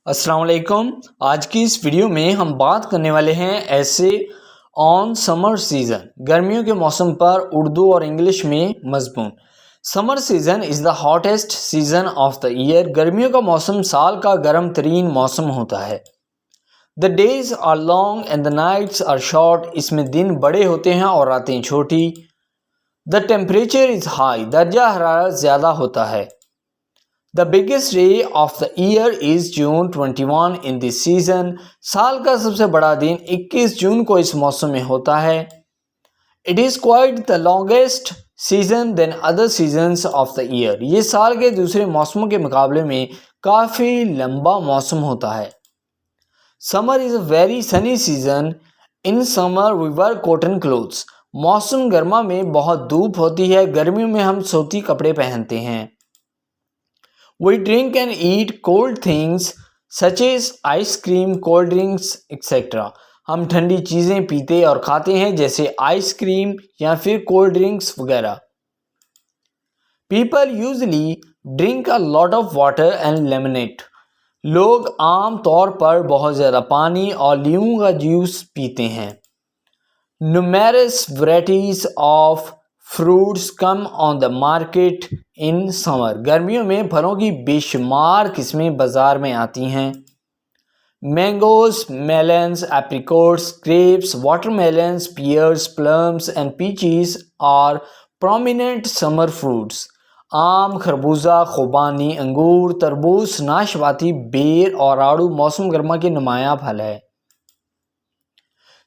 अस्सलाम वालेकुम। आज की इस वीडियो में हम बात करने वाले हैं ऐसे ऑन समर सीज़न, गर्मियों के मौसम पर उर्दू और इंग्लिश में मज़मून। Summer season is the hottest season of the year. गर्मियों का मौसम साल का गर्म तरीन मौसम होता है। The days are long and the nights are short. इसमें दिन बड़े होते हैं और रातें छोटी। The temperature is high. दर्जा हरारत ज़्यादा होता है। The biggest day of the year is June 21 in this season. साल का सबसे बड़ा दिन 21 जून को इस मौसम में होता है। It is quite the longest season than other seasons of the year. ये साल के दूसरे मौसमों के मुकाबले में काफ़ी लंबा मौसम होता है। Summer is a very sunny season. In summer we wear cotton clothes. मौसम गर्मा में बहुत धूप होती है। गर्मियों में हम सूती कपड़े पहनते हैं। We drink and eat cold things such as ice cream, cold drinks, etc. हम ठंडी चीज़ें पीते और खाते हैं जैसे आइसक्रीम या फिर कोल्ड ड्रिंक्स वगैरह। People usually drink a lot of water and lemonade. लोग आम तौर पर बहुत ज़्यादा पानी और लीमू का जूस पीते हैं। Numerous varieties of fruits come on the market in summer. गर्मियों में फलों की बेशुमार किस्में बाज़ार में आती हैं। Mangoes, melons, apricots, grapes, watermelons, pears, plums and peaches are prominent summer fruits. आम, खरबूजा, खुबानी, अंगूर, तरबूज, नाशपाती, बेर और आड़ू मौसम गर्मा के नुमायाँ फल है।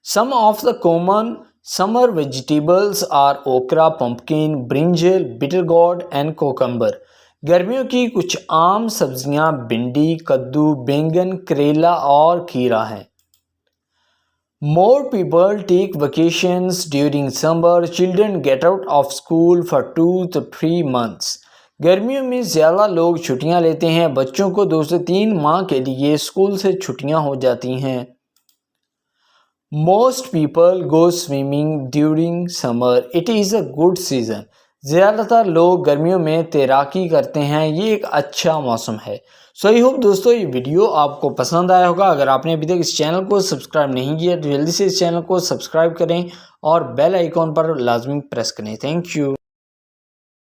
Some of the common summer vegetables are okra, pumpkin, brinjal, bitter gourd and cucumber. गर्मियों की कुछ आम सब्जियां भिंडी, कद्दू, बैंगन, करेला और खीरा हैं। More people take vacations during summer. Children get out of school for 2 to 3 months. गर्मियों में ज़्यादा लोग छुट्टियां लेते हैं। बच्चों को 2 से 3 माह के लिए स्कूल से छुट्टियां हो जाती हैं। Most people go swimming during summer. It is a good season. ज़्यादातर लोग गर्मियों में तैराकी करते हैं। ये एक अच्छा मौसम है। सो आई होप दोस्तों ये वीडियो आपको पसंद आया होगा। अगर आपने अभी तक इस चैनल को सब्सक्राइब नहीं किया तो जल्दी से इस चैनल को सब्सक्राइब करें और बेल आइकॉन पर लाजमी प्रेस करें। Thank you.